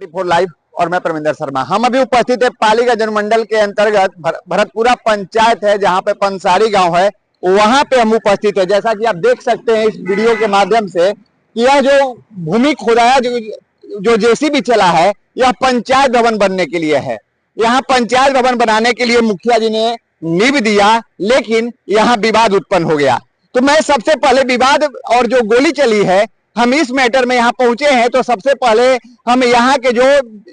For live और मैं परमिंदर शर्मा। हम अभी उपस्थित है पालीगंज जनमंडल के अंतर्गत भरतपुरा पंचायत है, जहां पे पंसारी गांव है, वहां पे हम उपस्थित है। जैसा कि आप देख सकते हैं इस वीडियो के माध्यम से कि यह जो भूमि खोदाया जो जेसीबी चला है, यह पंचायत भवन बनने के लिए है। यहाँ पंचायत भवन बनाने के लिए मुखिया जी ने नींव दिया, लेकिन यहाँ विवाद उत्पन्न हो गया। तो मैं सबसे पहले विवाद और जो गोली चली है, हम इस मैटर में यहाँ पहुंचे हैं, तो सबसे पहले हम यहाँ के जो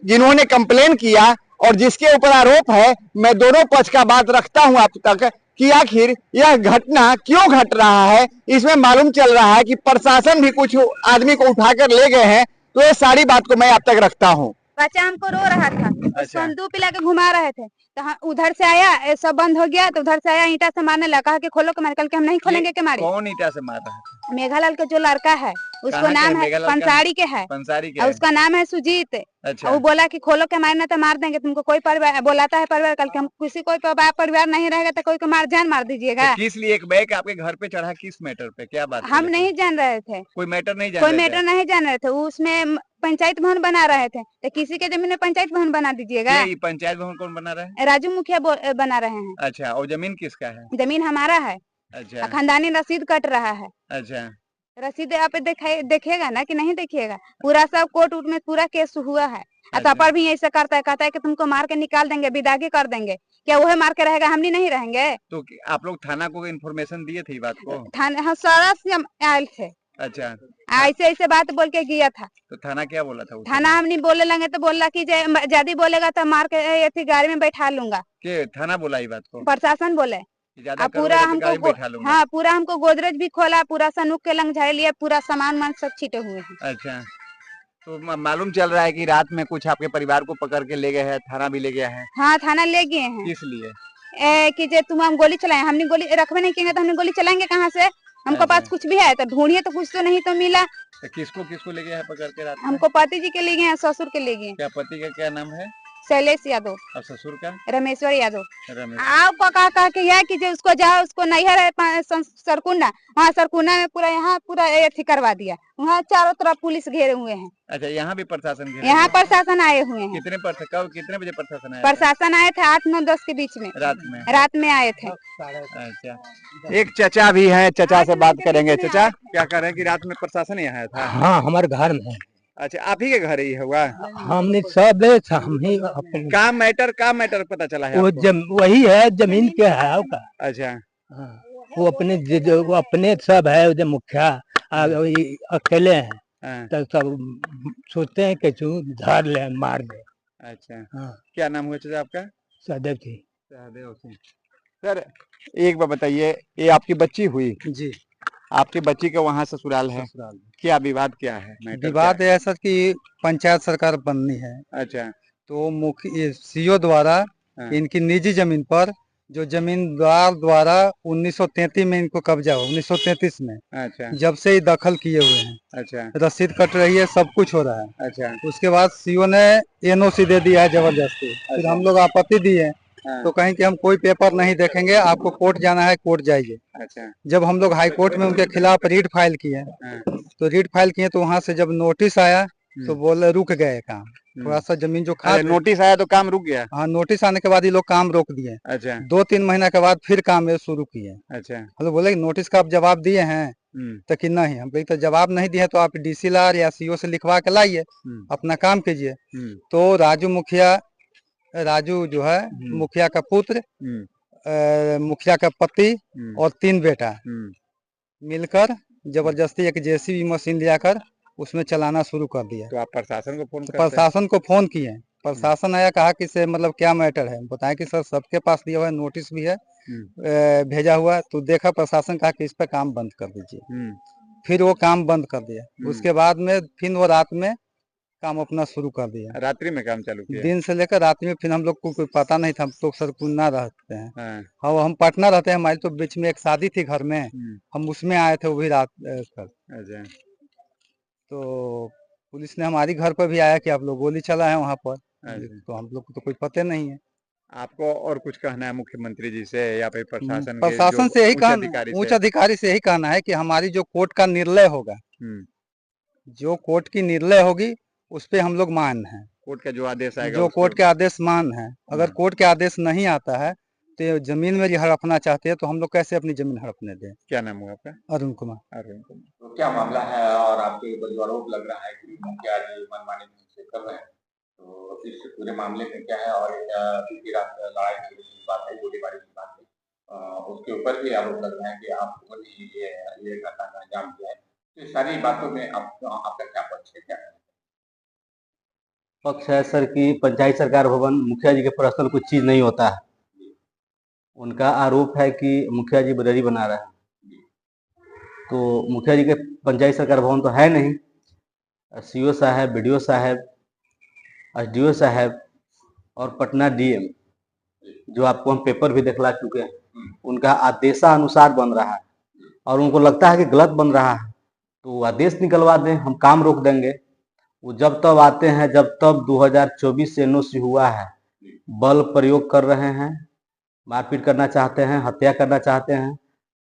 जिन्होंने कंप्लेन किया और जिसके ऊपर आरोप है, मैं दोनों पक्ष का बात रखता हूं आप तक कि आखिर यह घटना क्यों घट रहा है। इसमें मालूम चल रहा है कि प्रशासन भी कुछ आदमी को उठाकर ले गए हैं, तो ये सारी बात को मैं आप तक रखता हूँ। बच्चा हमको रो रहा था, उसको हम 2 पिला के घुमा रहे थे, तो उधर से आया, सब बंद हो गया, तो उधर से आया ईंटा से मारने लगा, कहा कि खोलो के मारे, कल के हम नहीं खोलेंगे के मारे। कौन ईंटा से मार रहा है? मेघालाल के जो लड़का है, उसको नाम है पंसारी के है, पंसारी के, उसका नाम है सुजीत। अच्छा। वो बोला कि खोलो के मारना तो मार देंगे तुमको, कोई परिवार बोलाता है परिवार, कल के हम किसी कोई परिवार नहीं रहेगा तो कोई को जान मार दीजिएगा। किस लिए एक बैग आपके घर पे चढ़ा, किस मैटर पे, क्या बात? हम नहीं जान रहे थे, कोई मैटर नहीं जान रहे थे। उसमें पंचायत भवन बना रहे थे, तो किसी के जमीन में पंचायत भवन बना दीजिएगा। ये पंचायत भवन कौन बना रहा है? राजू मुखिया बना रहे हैं। अच्छा, और जमीन किसका है? जमीन हमारा है। अच्छा, खानदानी रसीद कट रहा है। अच्छा, रसीद आप देखिएगा ना कि नहीं देखिएगा, पूरा सब कोर्ट उट में पूरा केस हुआ है। अच्छा। पर भी ऐसा करता है, कहता है कि तुमको मार के निकाल देंगे, विदागी कर देंगे। क्या वह मार के रहेगा, हम नहीं रहेंगे? तो आप लोग थाना को इन्फॉर्मेशन दिए थे बात को? थाना हाँ, सारा से हम आए थे। अच्छा, ऐसे ऐसे बात बोल के गया था। तो थाना क्या बोला था? थाना हम नहीं बोले लगे, तो बोला कि ज्यादा बोलेगा तो मार के गाड़ी में बैठा लूंगा। के थाना बोला ये बात को? प्रशासन बोले पूरा हमको, हाँ पूरा हमको गोदरेज भी खोला, पूरा सनूक के लंग झाड़ लिया, पूरा सामान सब छीटे हुए हैं। अच्छा, तो मालूम चल रहा है कि रात में कुछ आपके परिवार को पकड़ के ले गए हैं, थाना भी ले गया है? हाँ, थाना ले गए हैं। किस लिए? कि जे तुम हम गोली चलाए, हमने गोली रखबे नहीं किए तो हमने गोली चलाएंगे कहाँ से? हमको पास कुछ भी है तो ढूंढिए, तो कुछ तो नहीं तो मिला। तो किसको ले गया है पकड़ के रात में? हमको पति जी के ले गए, ससुर के ले गए। क्या पति का क्या नाम है? शैलेश यादव। और ससुर का? रमेश्वर यादव। रमेश। आप कहा के है कि जो उसको जाओ, उसको नैहर है सरकुंडा, वहाँ सरकुंडा में पूरा यहाँ पूरा एथी करवा दिया। वहाँ चारों तरफ पुलिस घेरे हुए हैं। अच्छा, यहाँ भी प्रशासन घेरे? यहाँ प्रशासन आए हुए हैं। कितने बजे प्रशासन आया? प्रशासन आए थे 8, 9, 10 के बीच में, रात में आए थे। अच्छा, एक चचा भी है, चचा से बात करेंगे। चचा, क्या कह रहे हैं कि रात में प्रशासन यहाँ आया था? हाँ, हमारे घर में। अच्छा, आप ही के घर ही होगा? हमने सब हम ही का मैटर पता चला है? वही है, जमीन के है का। अच्छा, वो अपने सब है, जो मुखिया अकेले हैं, तो सब सोचते हैं कि धार ले मार दे। अच्छा, हाँ। क्या नाम हुआ चाचा आपका? सहदेव जी। सहदेव सिंह। सर, एक बार बताइए, ये आपकी बच्ची हुई? जी, आपकी बच्ची का वहाँ ससुराल है? क्या विवाद क्या है? विवाद ऐसा कि पंचायत सरकार बननी है। अच्छा, तो मुख्य सीओ द्वारा इनकी निजी जमीन पर, जो जमींदार द्वारा 1933 में इनको कब्जा हुआ, 1933 में। अच्छा, जब से ही दखल किए हुए हैं। अच्छा, रसीद कट रही है, सब कुछ हो रहा है। अच्छा, उसके बाद सीओ ने एनओसी दे दिया है जबरदस्ती। फिर हम लोग आपत्ति दिए, तो कहीं कि हम कोई पेपर नहीं देखेंगे, आपको कोर्ट जाना है, कोर्ट जाइए। अच्छा, जब हम लोग हाई कोर्ट में उनके खिलाफ रीट फाइल किए, तो वहाँ से जब नोटिस आया तो बोले रुक गए काम, थोड़ा सा जमीन जो नोटिस आया तो काम रुक गया? हाँ, नोटिस आने के बाद ये लोग काम रोक दिए। अच्छा, 2-3 महीना के बाद फिर काम शुरू किए। अच्छा, हम लोग बोले नोटिस का आप जवाब दिए हैं? तो कि नहीं। हम तो जवाब नहीं दिए, तो आप डीसीएलआर या सीओ से लिखवा के लाइए, अपना काम कीजिए। तो राजू जो है मुखिया का पुत्र, मुखिया का पति और 3 बेटा मिलकर जबरदस्ती एक जेसीबी मशीन लियाकर उसमें चलाना शुरू कर दिया। तो आप प्रशासन को फोन प्रशासन को फोन किए, प्रशासन आया, कहा कि से मतलब क्या मैटर है? बताया कि सर सबके पास दिया हुआ है, नोटिस भी है भेजा हुआ। तो देखा प्रशासन, कहा कि इस पे काम बंद कर दीजिए। फिर वो काम बंद कर दिया। उसके बाद में फिर वो रात में काम अपना शुरू कर दिया। रात्रि में काम चालू किया? दिन से लेकर रात्रि में। फिर हम लोग को कोई पता नहीं था, हम तो सरकुंडा रहते हैं। हाँ, हम पटना रहते हैं। हमारी तो बीच में एक शादी थी घर में, हम उसमें आए थे, वो भी रात कर। तो पुलिस ने हमारी घर पर भी आया कि आप लोग गोली चला है वहाँ पर। तो हम लोग को तो कुछ पता नहीं है। आपको और कुछ कहना है मुख्यमंत्री जी से या फिर प्रशासन से यही कहना, उच्च अधिकारी से यही कहना है कि हमारी जो कोर्ट का निर्णय होगा, जो कोर्ट की निर्णय होगी उस पे हम लोग मान हैं। कोर्ट का जो आदेश आएगा जो उसके कोर्ट के आदेश मान है। अगर कोर्ट के आदेश नहीं आता है तो ये जमीन मेरी हड़पना चाहते हैं तो हम लोग कैसे अपनी जमीन हड़पने दें। क्या नाम हुआ आपका? अरुण कुमार। अरुण कुमार। तो क्या मामला है और आपके ऊपर जो आरोप लग रहा है कि मुखिया जी मनमानी से कर रहे हैं, तो इस पूरे मामले में क्या है? और बीती रात लड़ाई झगड़े की बात है, गोलीबारी की बात है, उसके ऊपर भी आरोप लग रहा है कि आप लोगों ने ये घटना का अंजाम दिया है। तो इस सारी बातों में आपका क्या पक्ष है, क्या है? पक्ष है सर कि पंचायत सरकार भवन मुखिया जी के पर्सनल कुछ चीज नहीं होता है। उनका आरोप है कि मुखिया जी बदरी बना रहे हैं, तो मुखिया जी के पंचायत सरकार भवन तो है नहीं। सीओ साहब, बीडीओ साहब, एसडीओ साहब और पटना डीएम, जो आपको हम पेपर भी दिखला चुके हैं, उनका आदेशानुसार बन रहा है और उनको लगता है कि गलत बन रहा है तो वो आदेश निकलवा दें, हम काम रोक देंगे। वो जब तब आते हैं, जब तब 2024 से एनओसी हुआ है, बल प्रयोग कर रहे हैं, मारपीट करना चाहते हैं, हत्या करना चाहते हैं।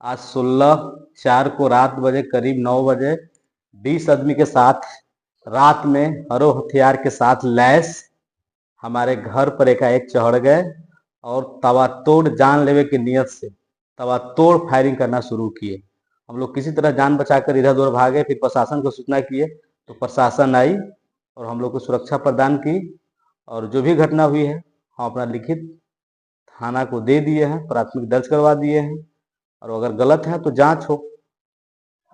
आज 16/4 को रात बजे करीब 9 बजे 20 आदमी के साथ रात में हरो हथियार के साथ लैस हमारे घर पर एकाएक चढ़ गए और तवातोड़ जान लेवे की नियत से तवातोड़ फायरिंग करना शुरू किए। हम लोग किसी तरह जान बचाकर इधर उधर भागे, फिर प्रशासन को सूचना किए तो प्रशासन आई और हम लोग को सुरक्षा प्रदान की। और जो भी घटना हुई है हम अपना लिखित थाना को दे दिए हैं, प्राथमिक दर्ज करवा दिए हैं और अगर गलत है तो जांच हो।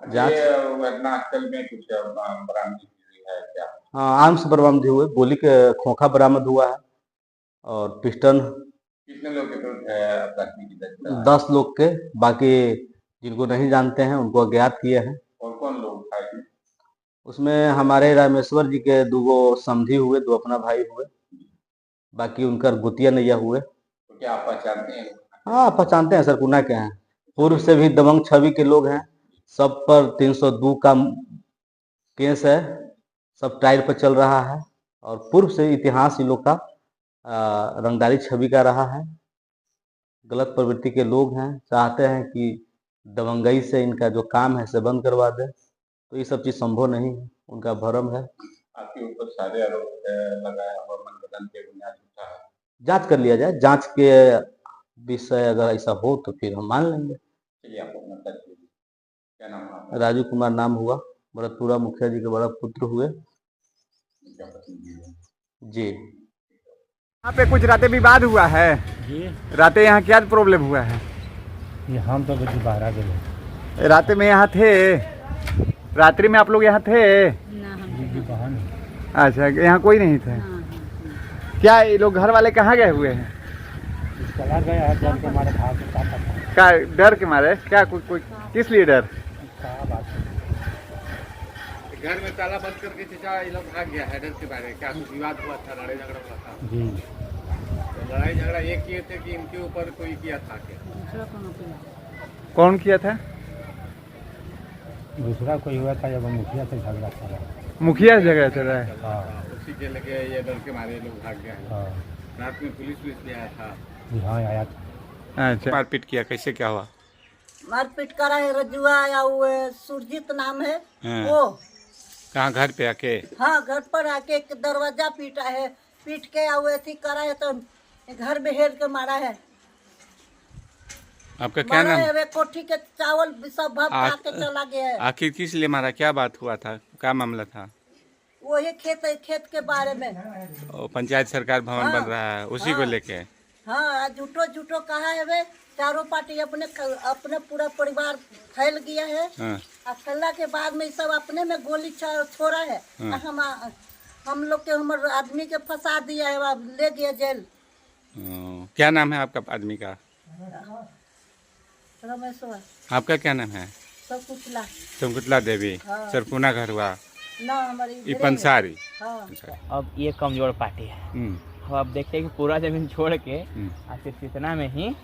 जांच घटनास्थल में कुछ बरामदगी हुई है क्या? हाँ, आर्म्स बरामद हुए, गोली के खोखा बरामद हुआ है और पिस्टल। कितने लोग के विरुद्ध प्राथमिकी दर्ज कराई है? 10 लोग के, बाकी जिनको नहीं जानते हैं उनको अज्ञात किए हैं। और कौन लोग थे? उसमें हमारे रामेश्वर जी के 2 समधी हुए, 2 अपना भाई हुए, बाकी उनका गुतिया नैया हुए। तो क्या आप पहचानते हैं? हाँ, पहचानते हैं सर, कुना के हैं, पूर्व से भी दबंग छवि के लोग हैं, सब पर 302 का केस है, सब ट्रायल पर चल रहा है और पूर्व से इतिहास इन लोग का रंगदारी छवि का रहा है। गलत प्रवृत्ति के लोग हैं, चाहते हैं कि दबंगई से इनका जो काम है से बंद करवा दें, तो ये सब चीज संभव नहीं है, उनका भ्रम है। आपके ऊपर सारे आरोप लगाए और मनगढ़ंत के बुनियाद उठा है। जांच कर लिया जाए, जांच के विषय अगर ऐसा हो तो फिर हम मान लेंगे। चलिए, आप अपना परिचय दीजिए। क्या नाम है आपका? राजू कुमार नाम हुआ, भरतपुरा मुखिया जी के बड़ा पुत्र हुए क्या पसंद है? जी। यहाँ पे कुछ रातें विवाद हुआ है जी, रातें, यहाँ क्या प्रॉब्लम हुआ है? ये हम तो कुछ बाहर आ गए। रातें में यहाँ थे, रात्रि में आप लोग यहाँ थे? जी, कहाँ नहीं। अच्छा, यहाँ कोई नहीं थे? क्या ये लोग घर वाले कहाँ गए हुए हैं? चला गया है, डर के मारे भाग के क्या पता क्या डर के मारे? क्या कोई किस लिए डर? क्या बात है। घर में ताला बंद करके चचा ये लोग भाग गया है डर के बारे। क्या कुछ विवाद हुआ था, लड़ाई झगड़ा हुआ था? जी, तो लड़ाई झगड़ा ये किए थे कि इनके ऊपर कोई किया था क्या? कौन किया था? दूसरा कोई हुआ था, जब मुखिया से झगड़ा था। मुखिया से झगड़ा चल रहा है? हाँ उसी के लगे ये डर के मारे लोग भाग गए हैं। हाँ रात में पुलिस भी आया था। जी, हाँ आया था। अच्छा, मारपीट किया, कैसे क्या हुआ? मारपीट करा है, रजुआ या वो सुरजीत नाम है हाँ। वो। कहाँ घर पे आके? हाँ, घर पर आके एक दरवाजा पीटा है, पीट के या वो ऐसी करा है तो घर में हेर के मारा है। आपका क्या मारा नाम? है, वे कोठी के चावल सब भाग खा के चला गया है। आखिर किस लिए मारा, क्या बात हुआ था, क्या मामला था? वही खेत के बारे में। और पंचायत सरकार भवन हाँ। बन रहा है, उसी को लेके? हाँ, झूठो कहा है वे, चारों पार्टी अपने पूरा परिवार फैल गया है। हाँ। और फैलने के बाद में सब अपने में गोली छोड़ा है। हम लोग के हमर आदमी के फंसा दिया है, अब ले गया जेल। क्या नाम है आपका आदमी का? रमेश्वर आपका क्या नाम है? सब कुचला। चमकुतला देवी। हाँ। सरकुना घर हुआ? ना हमारी ये पंसारी? हाँ। अब ये कमजोर पार्टी है। अब आप देखते हैं कि पूरा जमीन छोड़ के सिर्फ इतना में ही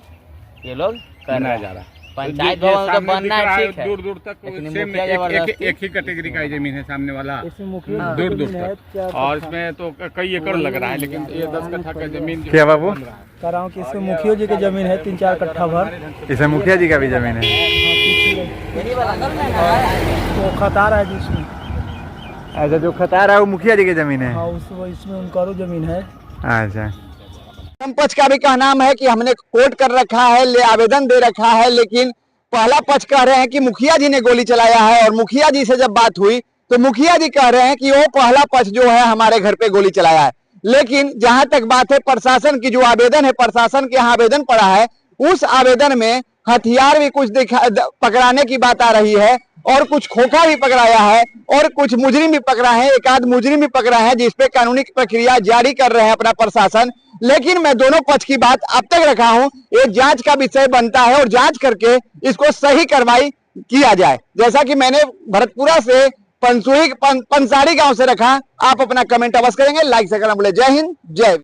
ये लोग करना जा रहा है। पंचायत भवन तो बनना है, ठीक है, दूर दूर तक लेकिन सेम मुखिया जबरदस्ती एक ही कैटेगरी का जमीन है सामने वाला, मुखिया दूर दूर तक। और इसमें तो कई एकड़ लग रहा है, लेकिन ये 10 कट्ठा का जमीन क्या बाबू? कह रहा हूँ कि इसमें मुखिया जी की जमीन है 3-4 कट्ठा भर। इसमें मुखिया जी का भी जमीन है? वो खतार है जिसमें। अच्छा, जो खता रहा है वो मुखिया जी की जमीन है? हाँ, इसमें उनका जमीन है। अच्छा, पक्ष का भी कहना है कि हमने कोर्ट कर रखा है, आवेदन दे रखा है, लेकिन पहला पक्ष कह रहे हैं कि मुखिया जी ने गोली चलाया है। और मुखिया जी से जब बात हुई तो मुखिया जी कह रहे हैं कि वो पहला पक्ष जो है हमारे घर पे गोली चलाया है। लेकिन जहां तक बात है प्रशासन की, जो आवेदन है, प्रशासन के यहाँ आवेदन पड़ा है, उस आवेदन में हथियार भी कुछ पकड़ाने की बात आ रही है और कुछ खोखा भी पकड़ाया है और कुछ मुजरिम भी पकड़ा है, एक आध मुजरिम भी पकड़ा है, जिसपे कानूनी प्रक्रिया जारी कर रहे हैं अपना प्रशासन। लेकिन मैं दोनों पक्ष की बात अब तक रखा हूं, ये जांच का विषय बनता है और जांच करके इसको सही कार्रवाई किया जाए। जैसा कि मैंने भरतपुरा से पंसारी गांव से रखा, आप अपना कमेंट अवश्य करेंगे, लाइक से करना भूले। जय हिंद, जय।